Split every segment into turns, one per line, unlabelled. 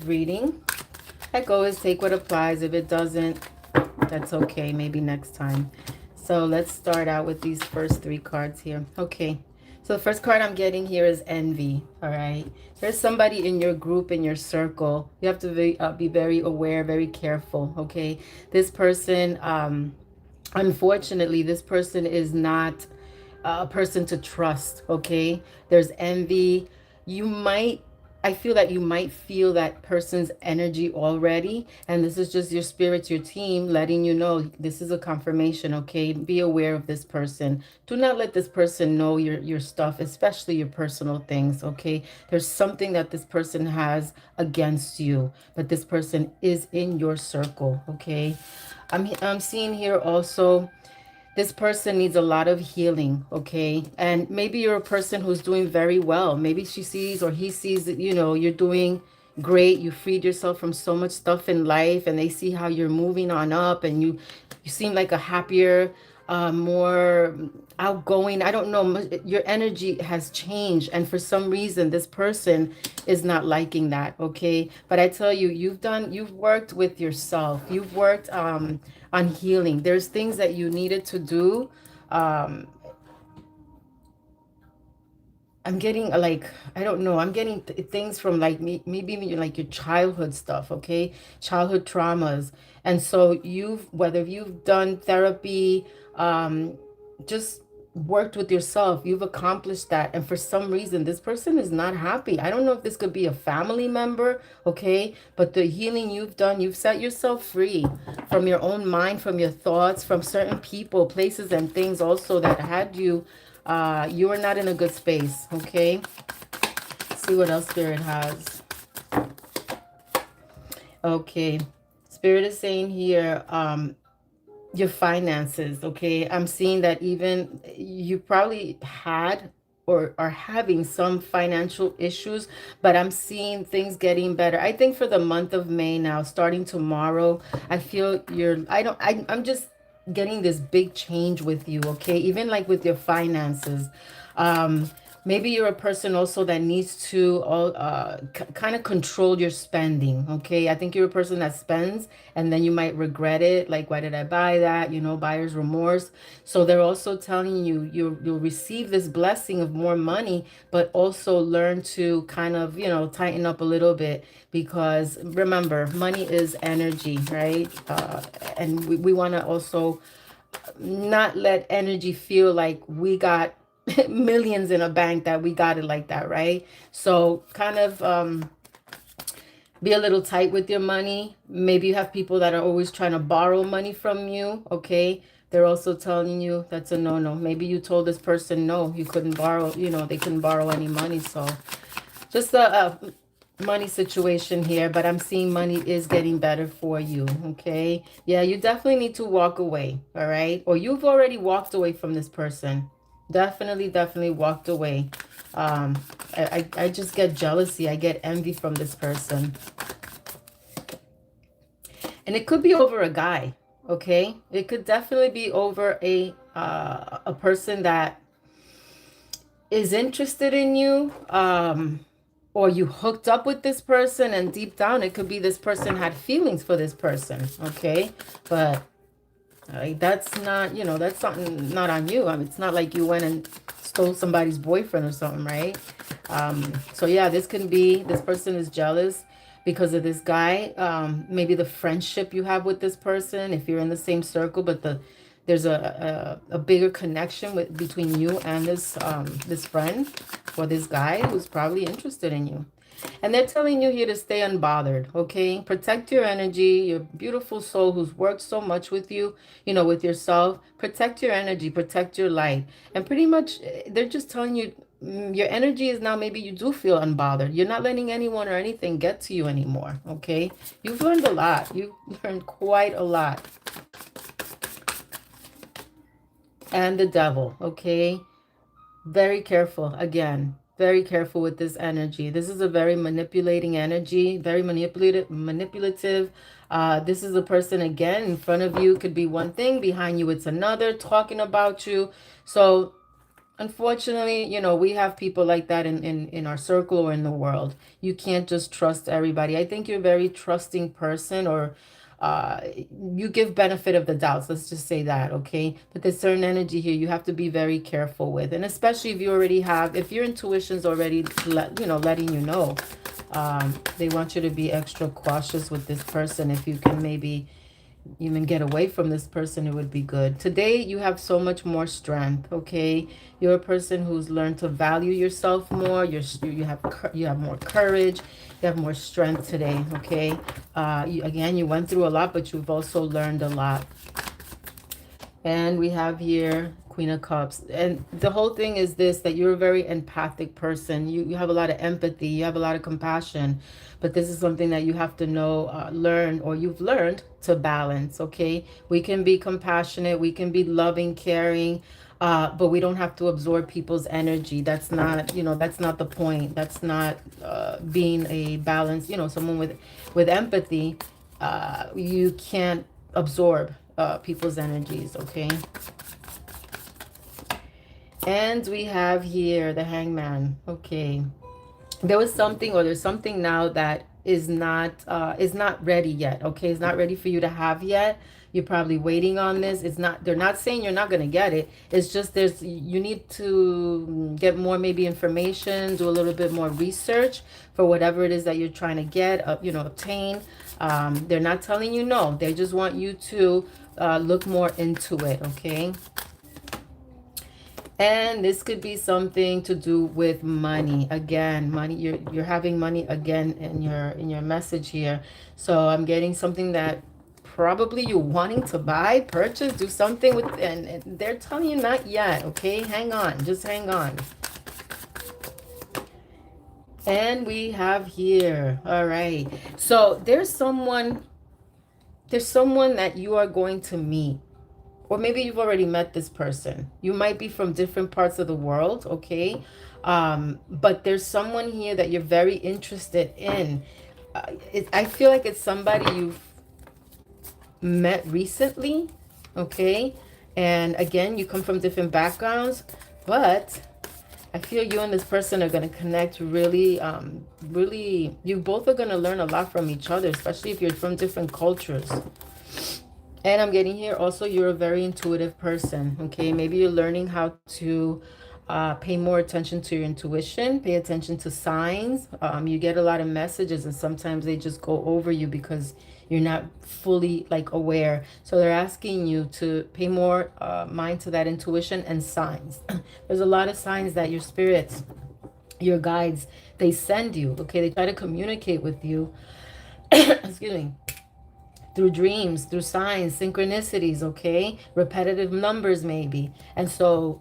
reading. Like always, take what applies. If it doesn't, that's okay. Maybe next time. So let's start out with these first three cards here. Okay. So the first card I'm getting here is envy. All right. There's somebody in your group, in your circle. You have to be very aware, very careful. Okay. This person, unfortunately, this person is not a person to trust. Okay. There's envy. You might, I feel that you might feel that person's energy already, and this is just your spirit, your team letting you know this is a confirmation. Okay, be aware of this person. Do not let this person know your stuff, especially your personal things. Okay, there's something that this person has against you, but this person is in your circle. Okay, I'm seeing here also this person needs a lot of healing. Okay, and maybe you're a person who's doing very well. Maybe she sees or he sees that you're doing great. You freed yourself from so much stuff in life, and they see how you're moving on up, and you seem like a happier, more outgoing. I don't know, your energy has changed, and for some reason this person is not liking that. Okay, but I tell you, you've worked with yourself. You've worked on healing. There's things that you needed to do. um I'm getting like, I don't know, I'm getting things from like maybe even like your childhood stuff. Okay, childhood traumas. And so whether you've done therapy, just worked with yourself, you've accomplished that, and for some reason this person is not happy. I don't know if this could be a family member. Okay, but the healing you've done, you've set yourself free from your own mind, from your thoughts, from certain people, places, and things also that had you, you are not in a good space. Okay, see what else Spirit has. Okay, Spirit is saying here, your finances. Okay, I'm seeing that even you probably had or are having some financial issues, but I'm seeing things getting better. I think for the month of May now, starting tomorrow, I feel I'm just getting this big change with you. Okay, even like with your finances. um Maybe you're a person also that needs to kind of control your spending. Okay, I think you're a person that spends and then you might regret it. Like, why did I buy that? Buyer's remorse. So they're also telling you you'll receive this blessing of more money, but also learn to kind of tighten up a little bit, because remember, money is energy, right? And we want to also not let energy feel like we got millions in a bank, that we got it like that, right? So kind of be a little tight with your money. Maybe you have people that are always trying to borrow money from you. Okay, they're also telling you that's a no-no. Maybe you told this person no, you couldn't borrow, they couldn't borrow any money. So just a money situation here, but I'm seeing money is getting better for you. Okay, yeah, you definitely need to walk away. All right, or you've already walked away from this person. Definitely walked away. I just get jealousy, I get envy from this person, and it could be over a guy. Okay, it could definitely be over a person that is interested in you, or you hooked up with this person, and deep down it could be this person had feelings for this person. Okay, but that's not, that's something not on you. I mean, it's not like you went and stole somebody's boyfriend or something, right? So yeah, this can be, this person is jealous because of this guy. Maybe the friendship you have with this person, if you're in the same circle, but there's a bigger connection between you and this friend, or this guy who's probably interested in you. And they're telling you here to stay unbothered. Okay, protect your energy, your beautiful soul who's worked so much with you, with yourself. Protect your energy, protect your light. And pretty much they're just telling you, your energy is now, maybe you do feel unbothered. You're not letting anyone or anything get to you anymore. Okay, you've learned a lot. You've learned quite a lot. And the devil. Okay, very careful. Again, very careful with this energy. This is a very manipulating energy, very manipulative. This is a person, again, in front of you could be one thing, behind you it's another, talking about you. So Unfortunately, we have people like that in our circle or in the world. You can't just trust everybody. I think you're a very trusting person, or uh, you give benefit of the doubts. Let's just say that, okay? But there's certain energy here you have to be very careful with. And especially if your intuition's already, letting you know, they want you to be extra cautious with this person. If you can maybe even get away from this person, it would be good. Today you have so much more strength, okay? You're a person who's learned to value yourself more. You have more courage, you have more strength today, okay? Again, you went through a lot, but you've also learned a lot. And we have here Queen of Cups. And the whole thing is this, that you're a very empathic person. You have a lot of empathy. You have a lot of compassion. But this is something that you have to know, learn, or you've learned to balance, okay? We can be compassionate. We can be loving, caring. But we don't have to absorb people's energy. That's not the point. That's not being a balance. Someone with empathy, you can't absorb people's energies, okay? And we have here the Hangman. Okay, there's something now that is not ready yet. Okay, it's not ready for you to have yet. You're probably waiting on this. They're not saying you're not going to get it. It's just you need to get more maybe information, do a little bit more research for whatever it is that you're trying to get, obtain. They're not telling you no. They just want you to look more into it, okay? And this could be something to do with money. Again, money, you're having money again in your message here. So I'm getting something that probably you're wanting to buy, purchase, do something with, and they're telling you not yet, okay? Hang on, just hang on. And we have here, all right. So there's someone that you are going to meet. Or maybe you've already met this person. You might be from different parts of the world, okay? But there's someone here that you're very interested in. I feel like it's somebody you've met recently, okay? And again, you come from different backgrounds, but I feel you and this person are going to connect really, really. You both are going to learn a lot from each other, especially if you're from different cultures. And I'm getting here also, you're a very intuitive person, okay? Maybe you're learning how to pay more attention to your intuition, pay attention to signs. You get a lot of messages and sometimes they just go over you because you're not fully like aware. So they're asking you to pay more mind to that intuition and signs. There's a lot of signs that your spirits, your guides, they send you, okay? They try to communicate with you. Excuse me, through dreams, through signs, synchronicities, okay? Repetitive numbers maybe. And so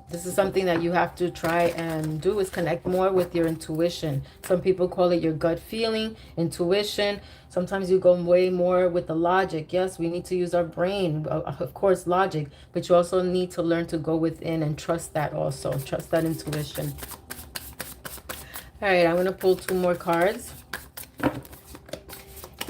this is something that you have to try and do, is connect more with your intuition. Some people call it your gut feeling, intuition. Sometimes you go way more with the logic. Yes, we need to use our brain, of course, logic, but you also need to learn to go within and trust that also. Trust that intuition. All right, I'm going to pull 2 more cards.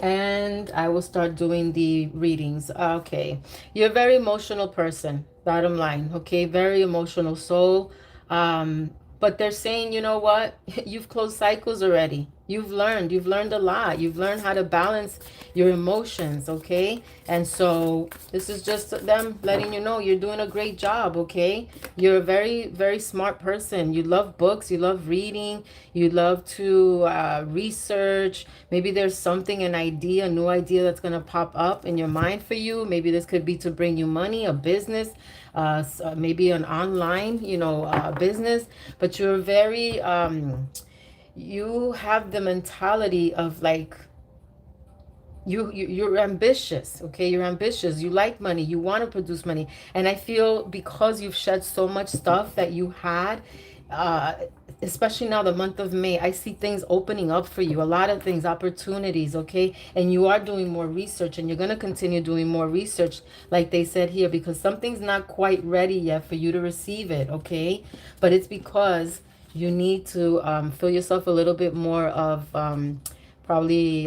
And I will start doing the readings. Okay. You're a very emotional person, bottom line. Okay. Very emotional soul. But they're saying, you know what? You've closed cycles already. You've learned a lot. You've learned how to balance your emotions, okay? And so this is just them letting you know you're doing a great job, okay? You're a very, very smart person. You love books. You love reading. You love to research. Maybe there's something, an idea, a new idea that's going to pop up in your mind for you. Maybe this could be to bring you money, a business, maybe an online, business. But you're very, you have the mentality of like, you're ambitious, okay? You're ambitious. You like money. You want to produce money. And I feel because you've shed so much stuff that you had, uh, especially now the month of May, I see things opening up for you. A lot of things, opportunities, okay? And you are doing more research and you're going to continue doing more research, like they said here, because something's not quite ready yet for you to receive it, okay? But it's because you need to fill yourself a little bit more of probably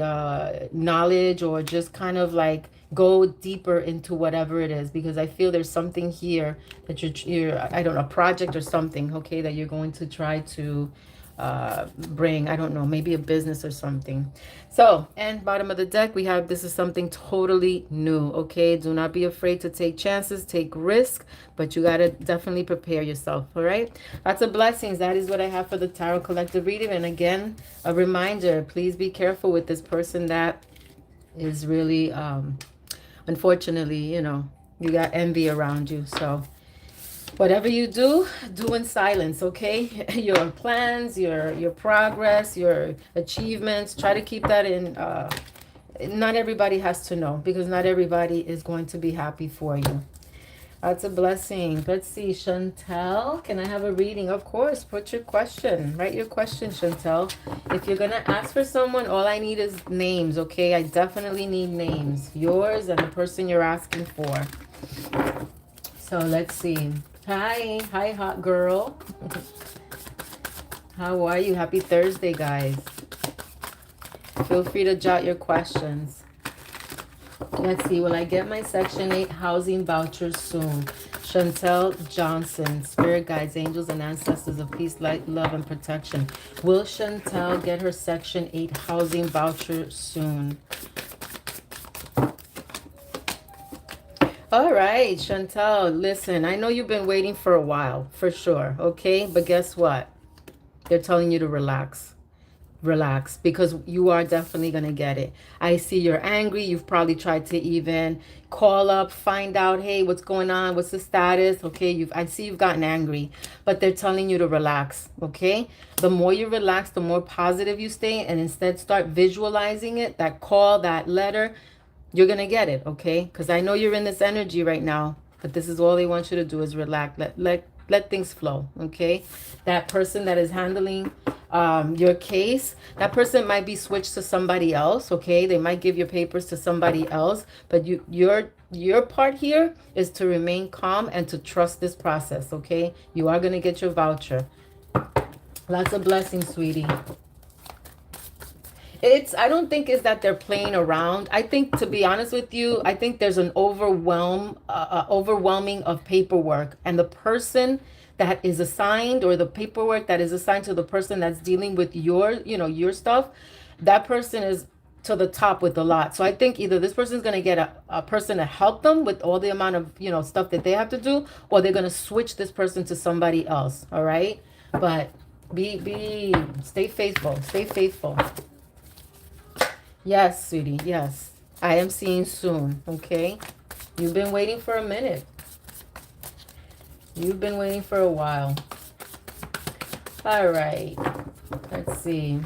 knowledge, or just kind of like go deeper into whatever it is, because I feel there's something here that you're I don't know, a project or something, okay, that you're going to try to bring, I don't know, maybe a business or something. So, and bottom of the deck, we have, this is something totally new, okay? Do not be afraid to take chances, take risk, but you got to definitely prepare yourself, all right? Lots of blessings. That is what I have for the Tarot Collective reading. And again, a reminder, please be careful with this person that is really, unfortunately, you know, you got envy around you. So whatever you do, do in silence, okay? Your plans, your progress, your achievements, try to keep that in, not everybody has to know, because not everybody is going to be happy for you. That's a blessing. Let's see, Chantel, can I have a reading? Of course, put your question. Write your question, Chantel. If you're going to ask for someone, all I need is names, okay? I definitely need names. Yours and the person you're asking for. So let's see. Hi, hot girl. How are you? Happy Thursday, guys. Feel free to jot your questions. Let's see, will I get my Section 8 housing vouchers soon? Chantel Johnson, Spirit Guides, Angels, and Ancestors of Peace, Light, Love, and Protection. Will Chantel get her Section 8 housing voucher soon? All right, Chantel, listen, I know you've been waiting for a while, for sure, okay? But guess what? They're telling you to relax. Relax, because you are definitely going to get it. I see you're angry. You've probably tried to even call up, find out, hey, what's going on? What's the status? Okay, I see you've gotten angry, but they're telling you to relax, okay? The more you relax, the more positive you stay, and instead start visualizing it, that call, that letter, you're going to get it, okay? Because I know you're in this energy right now, but this is all they want you to do is relax. Let things flow, okay? That person that is handling your case, that person might be switched to somebody else, okay? They might give your papers to somebody else, but your part here is to remain calm and to trust this process, okay? You are going to get your voucher. Lots of blessings, sweetie. I don't think it's that they're playing around. I think, to be honest with you, I think there's an overwhelming of paperwork, and the person that is assigned, or the paperwork that is assigned to the person that's dealing with your stuff, that person is to the top with a lot. So I think either this person's going to get a person to help them with all the amount of, stuff that they have to do, or they're going to switch this person to somebody else. All right. But stay faithful. Stay faithful. Yes, sweetie. Yes. I am seeing soon. Okay. You've been waiting for a minute. You've been waiting for a while. All right. Let's see.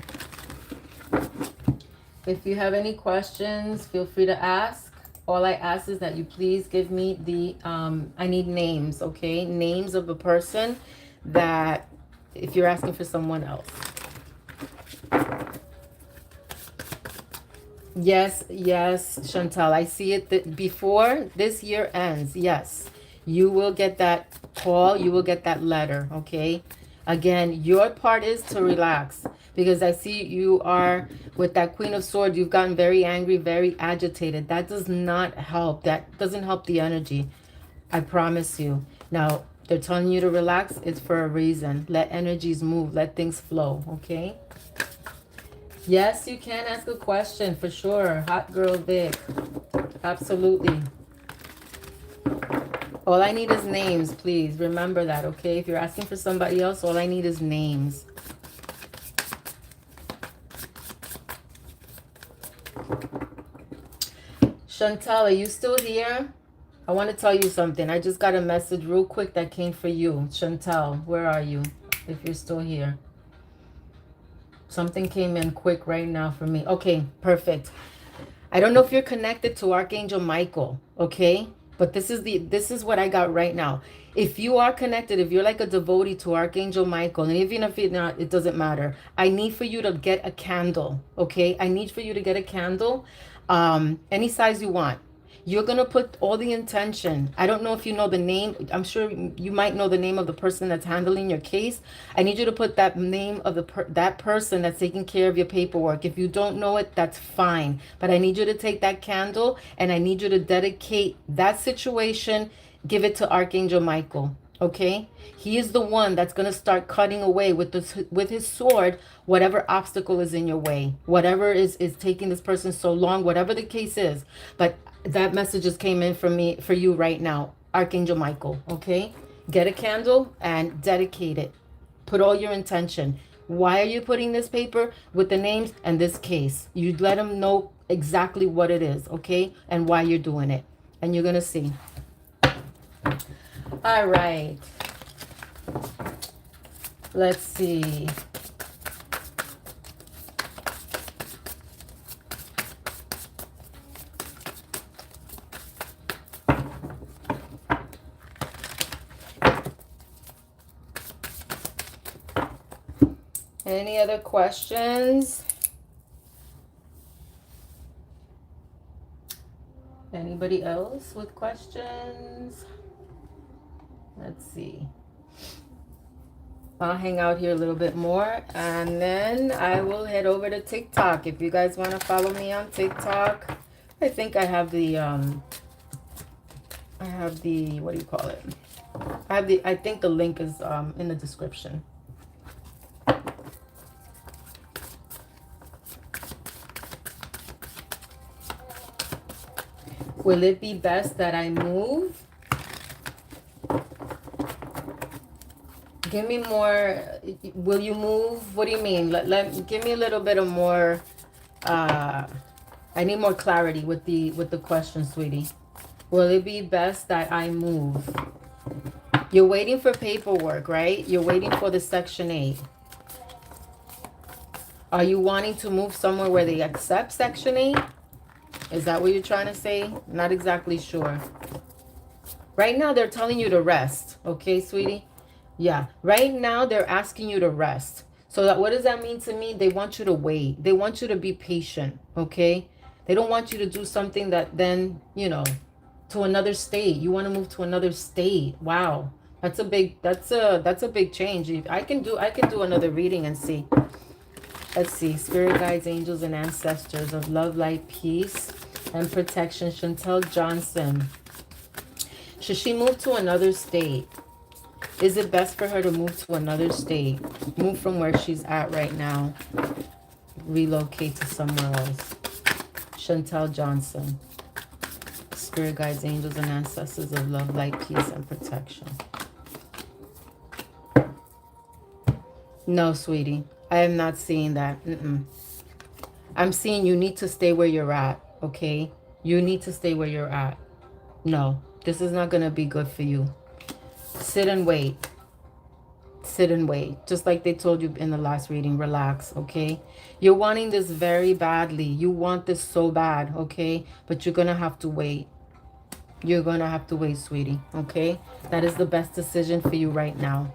If you have any questions, feel free to ask. All I ask is that you please give me I need names, okay? Names of a person that, if you're asking for someone else. Yes, Chantal. I see it before this year ends. Yes, you will get that call. You will get that letter, okay? Again, your part is to relax, because I see you are with that Queen of Swords. You've gotten very angry, very agitated. That does not help. That doesn't help the energy. I promise you. Now, they're telling you to relax. It's for a reason. Let energies move. Let things flow, okay? Yes, you can ask a question for sure. Hot girl Vic. Absolutely. All I need is names, please. Remember that, okay? If you're asking for somebody else, all I need is names. Chantal, are you still here? I want to tell you something. I just got a message real quick that came for you. Chantal, where are you? If you're still here. Something came in quick right now for me. Okay, perfect. I don't know if you're connected to Archangel Michael, okay? But this is what I got right now. If you are connected, if you're like a devotee to Archangel Michael, and even if you're not, it doesn't matter. I need for you to get a candle, okay? I need for you to get a candle, any size you want. You're going to put all the intention. I don't know if you know the name. I'm sure you might know the name of the person that's handling your case. I need you to put that name of that person that's taking care of your paperwork. If you don't know it, that's fine. But I need you to take that candle and I need you to dedicate that situation, give it to Archangel Michael. Okay, he is the one that's going to start cutting away with his sword whatever obstacle is in your way, whatever is taking this person so long, whatever the case is. But that message just came in for you right now, Archangel Michael. Okay, get a candle and dedicate it. Put all your intention. Why are you putting this paper with the names and this case? You let them know exactly what it is, okay, and why you're doing it, and you're gonna see. All right. Let's see. Any other questions? Anybody else with questions? Let's see. I'll hang out here a little bit more and then I will head over to TikTok. If you guys want to follow me on TikTok, I think I have the what do you call it? I think the link is in the description. Will it be best that I move? Give me more. Will you move? What do you mean? Give me a little bit of more. I need more clarity with the question, sweetie. Will it be best that I move? You're waiting for paperwork, right? You're waiting for the Section 8. Are you wanting to move somewhere where they accept Section 8? Is that what you're trying to say? Not exactly sure. Right now, they're telling you to rest. Okay, sweetie? Yeah. Right now, they're asking you to rest. So what does that mean to me? They want you to wait. They want you to be patient. Okay? They don't want you to do something that then, to another state. You want to move to another state. Wow. That's a big change. I can do another reading and see. Let's see. Spirit guides, angels, and ancestors of love, light, peace, and protection. Chantel Johnson. Should she move to another state? Is it best for her to move to another state? Move from where she's at right now. Relocate to somewhere else. Chantel Johnson. Spirit guides, angels, and ancestors of love, light, peace, and protection. No, sweetie. I am not seeing that. I'm seeing you need to stay where you're at, okay? You need to stay where you're at. No, this is not going to be good for you. Sit and wait. Sit and wait. Just like they told you in the last reading, relax, okay? You're wanting this very badly. You want this so bad, okay? But you're going to have to wait. You're going to have to wait, sweetie, okay? That is the best decision for you right now.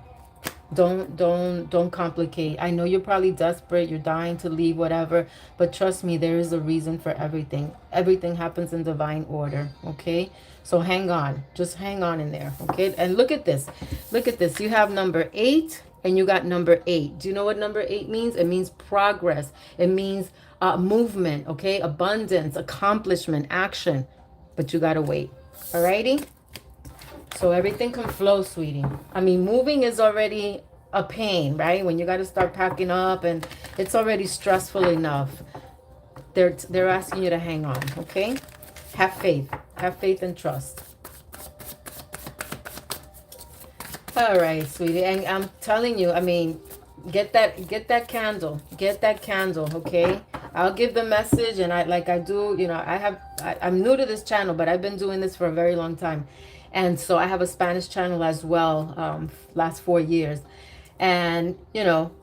Don't complicate. I know you're probably desperate, you're dying to leave, whatever, but trust me, there is a reason for everything. Everything happens in divine order, okay? So hang on. Just hang on in there, okay? And look at this. Look at this. You have number 8 and you got number 8. Do you know what number 8 means? It means progress. It means movement, okay? Abundance, accomplishment, action. But you got to wait. Alrighty? So everything can flow, sweetie. I mean, moving is already a pain, right? When you got to start packing up and it's already stressful enough. They're asking you to hang on, okay? Have faith. Have faith and trust. All right, sweetie. And I'm telling you, I mean, get that candle. Get that candle, okay? I'll give the message and I'm new to this channel, but I've been doing this for a very long time. And so I have a Spanish channel as well, last 4 years. And,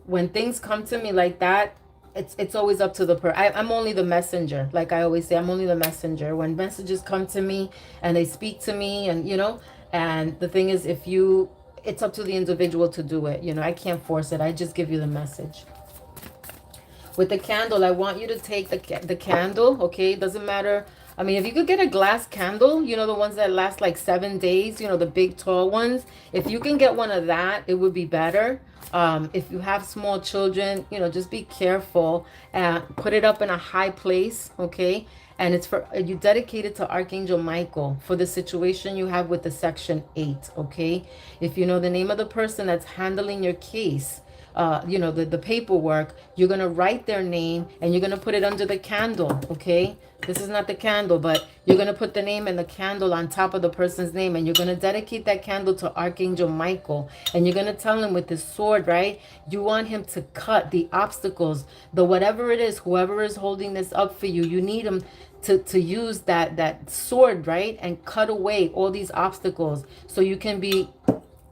when things come to me like that, it's always up to the I'm only the messenger. Like I always say, I'm only the messenger. When messages come to me and they speak to me and, and the thing is, it's up to the individual to do it. I can't force it. I just give you the message. With the candle, I want you to take the candle, okay? It doesn't matter. I mean, if you could get a glass candle, you know, the ones that last like 7 days, you know, the big tall ones. If you can get one of that, it would be better. If you have small children, you know, just be careful and put it up in a high place, okay? And it's for you dedicate it to Archangel Michael for the situation you have with the Section 8, okay? If you know the name of the person that's handling your case, you know, the paperwork, you're going to write their name and you're going to put it under the candle, okay? This is not the candle, but you're going to put the name and the candle on top of the person's name, and you're going to dedicate that candle to Archangel Michael, and you're going to tell him with this sword, right? You want him to cut the obstacles, the whatever it is, whoever is holding this up for you, you need him to use that sword, right? And cut away all these obstacles so you can be,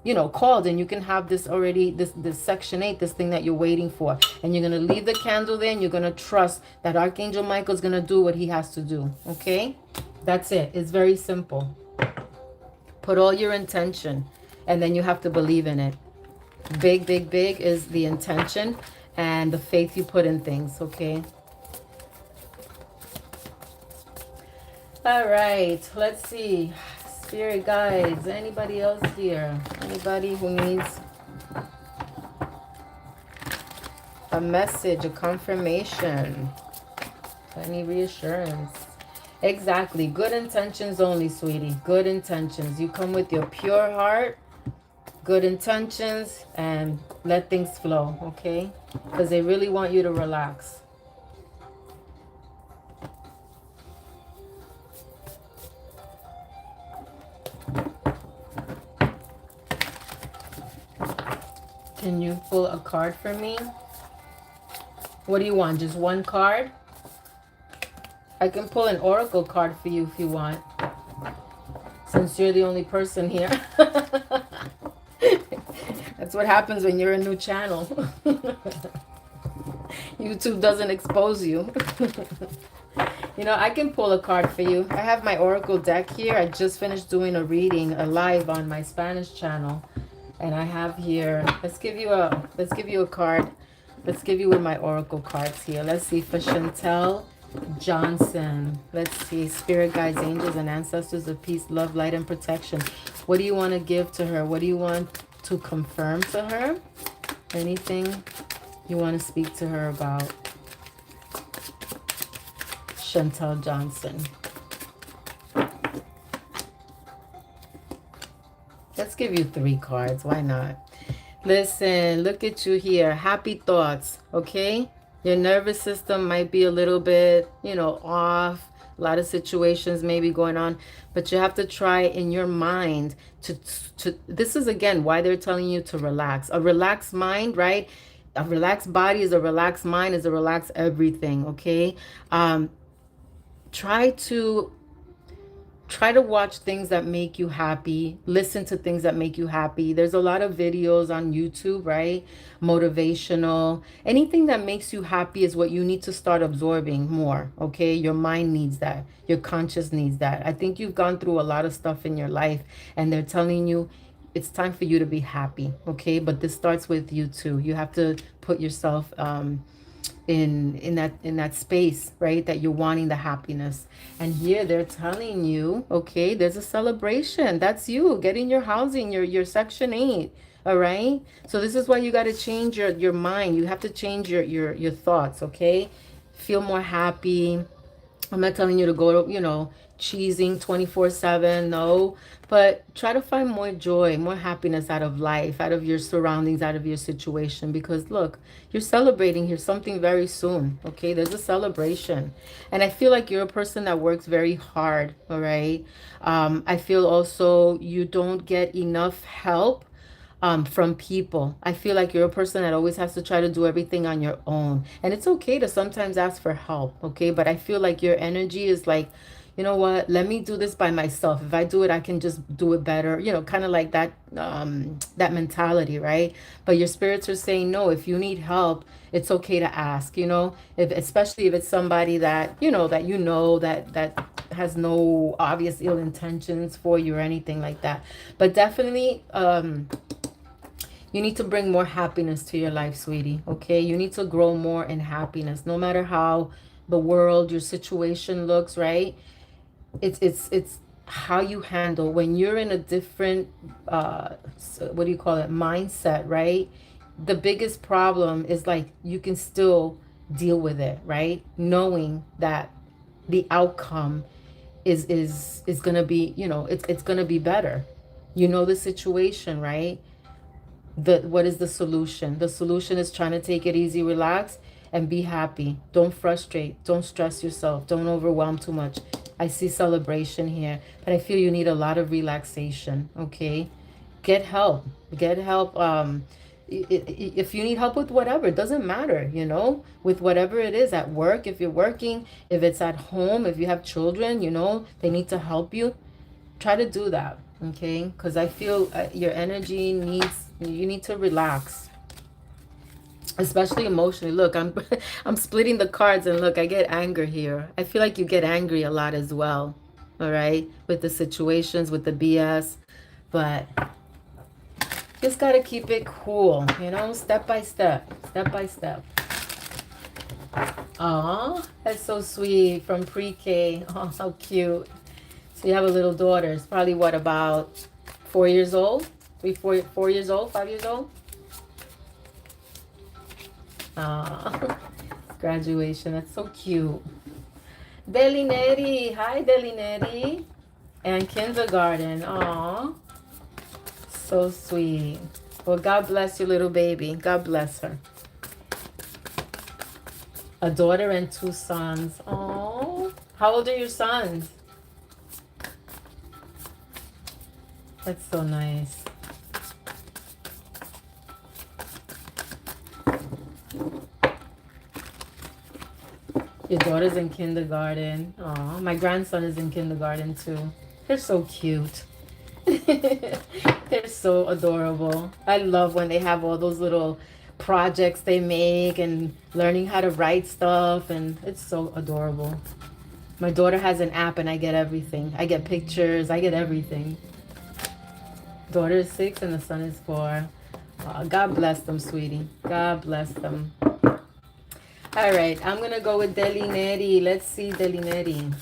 you know, called, and you can have this already, this Section 8, this thing that you're waiting for. And you're going to leave the candle there, and you're going to trust that Archangel Michael is going to do what he has to do, okay? That's it. It's very simple. Put all your intention, and then you have to believe in it. Big, big, big is the intention and the faith you put in things, okay? All right, let's see. Spirit guides, anybody else here? Anybody who needs a message, a confirmation, any reassurance? Exactly. Good intentions only, sweetie. Good intentions. You come with your pure heart, good intentions, and let things flow, okay? Because they really want you to relax. Can you pull a card for me? What do you want? Just one card? I can pull an oracle card for you if you want, since you're the only person here. That's what happens when you're a new channel. YouTube doesn't expose you. You know, I can pull a card for you. I have my oracle deck here. I just finished doing a reading, a live on my Spanish channel. And I have here, let's give you a card. Let's give you with my oracle cards here. Let's see, for Chantel Johnson. Let's see, spirit guides, angels, and ancestors of peace, love, light, and protection. What do you want to give to her? What do you want to confirm to her? Anything you want to speak to her about? Chantel Johnson. Let's give you 3 cards. Why not? Listen, look at you here. Happy thoughts, okay? Your nervous system might be a little bit, you know, off. A lot of situations may be going on. But you have to try in your mind to this is, again, why they're telling you to relax. A relaxed mind, right? A relaxed body is a relaxed mind, is a relaxed everything, okay? Try to watch things that make you happy. Listen to things that make you happy. There's a lot of videos on YouTube, right? Motivational. Anything that makes you happy is what you need to start absorbing more, okay? Your mind needs that. Your conscious needs that. I think you've gone through a lot of stuff in your life, and they're telling you it's time for you to be happy, okay? But this starts with you too. You have to put yourself in that space, right, that you're wanting the happiness. And here they're telling you, okay, there's a celebration. That's you getting your housing, your Section 8. All right, so this is why you got to change your mind. You have to change your thoughts, okay? Feel more happy. I'm not telling you to go, you know, cheesing 24/7, no, but try to find more joy, more happiness out of life, out of your surroundings, out of your situation, because look, you're celebrating here something very soon, okay? There's a celebration. And I feel like you're a person that works very hard, all right? I feel also you don't get enough help from people. I feel like you're a person that always has to try to do everything on your own. And it's okay to sometimes ask for help, okay? But I feel like your energy is like, you know what, let me do this by myself. If I do it, I can just do it better. You know, kind of like that that mentality, right? But your spirits are saying, no, if you need help, it's okay to ask, you know, especially if it's somebody that, that has no obvious ill intentions for you or anything like that. But definitely, You need to bring more happiness to your life, sweetie. Okay? You need to grow more in happiness. No matter how the world, your situation looks, right? It's how you handle when you're in a different what do you call it, mindset, right? The biggest problem is like you can still deal with it, right? Knowing that the outcome is gonna be, you know, it's gonna be better. You know the situation, right? The what is the solution? The solution is trying to take it easy, relax, and be happy. Don't frustrate, don't stress yourself, don't overwhelm too much. I see celebration here, but I feel you need a lot of relaxation. Okay, get help, get help. If you need help with whatever, it doesn't matter, you know, with whatever it is at work, if you're working, if it's at home, if you have children, you know, they need to help you, try to do that. Okay, because I feel your energy needs, you need to relax, especially emotionally. Look, I'm I'm splitting the cards, and look, I get anger here. I feel like you get angry a lot as well. All right, with the situations, with the BS, but just gotta keep it cool, you know, step by step, step by step. Aw, that's so sweet, from pre-K. Oh, how cute. So you have a little daughter. It's probably what, about 4 years old? 4 years old, 5 years old? Ah, graduation. That's so cute. Delineri. Hi, Delineri. And kindergarten. Aw, so sweet. Well, God bless your little baby. God bless her. A daughter and 2 sons. Aw. How old are your sons? That's so nice. Your daughter's in kindergarten. Aw, my grandson is in kindergarten too. They're so cute. They're so adorable. I love when they have all those little projects they make and learning how to write stuff, and it's so adorable. My daughter has an app and I get everything. I get pictures, I get everything. Daughter is 6 and the son is 4. God bless them, sweetie. God bless them. All right, I'm going to go with Delineri. Let's see, Delineri.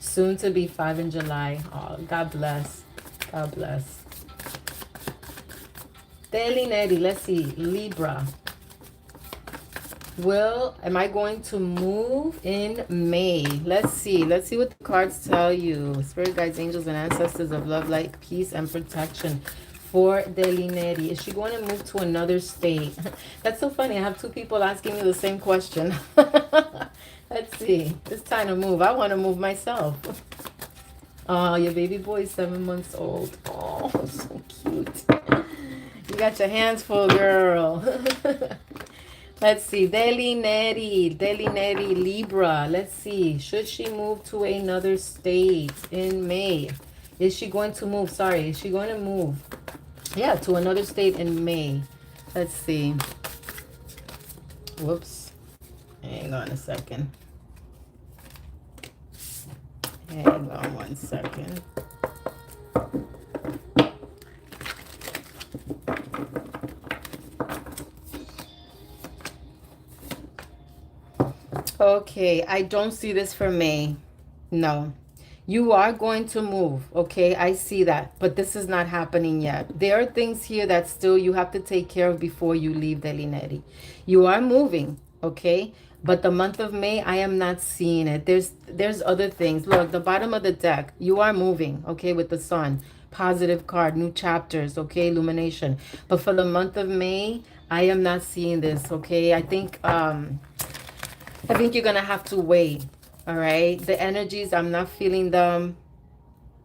Soon to be 5 in July. Oh, God bless. God bless. Delineri, let's see. Libra. Am I going to move in May? Let's see. Let's see what the cards tell you. Spirit guides, angels, and ancestors of love, light, peace, and protection for Delineri. Is she going to move to another state? That's so funny. I have 2 people asking me the same question. Let's see. It's time to move. I want to move myself. Oh, your baby boy is 7 months old. Oh, so cute. You got your hands full, girl. Let's see. Delineri, Libra. Let's see. Should she move to another state in May? Is she going to move? Sorry. Is she going to move? Yeah, to another state in May. Let's see. Whoops. Hang on a second. Hang on one second. Okay, I don't see this for May. No. You are going to move, okay? I see that, but this is not happening yet. There are things here that still you have to take care of before you leave Delineri. You are moving, okay? But the month of May, I am not seeing it. There's other things. Look, the bottom of the deck, you are moving, okay, with the sun. Positive card, new chapters, okay, illumination. But for the month of May, I am not seeing this, okay? I think you're gonna have to wait. All right, the energies, I'm not feeling them.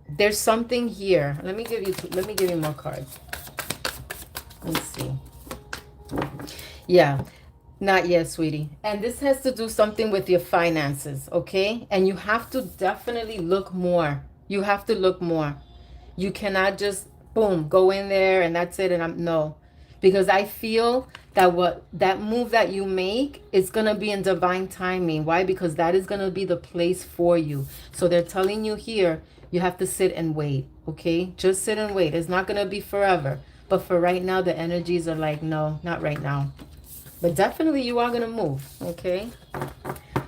There's something here. Let me give you more cards. Let's see. Yeah, not yet, sweetie. And this has to do something with your finances, okay? And you have to definitely look more. You have to look more. You cannot just boom go in there and that's it. And no, because I feel that that move that you make is going to be in divine timing. Why? Because that is going to be the place for you. So they're telling you here, you have to sit and wait, okay? Just sit and wait. It's not going to be forever, But for right now, the energies are like, no, not right now. But definitely you are going to move, okay?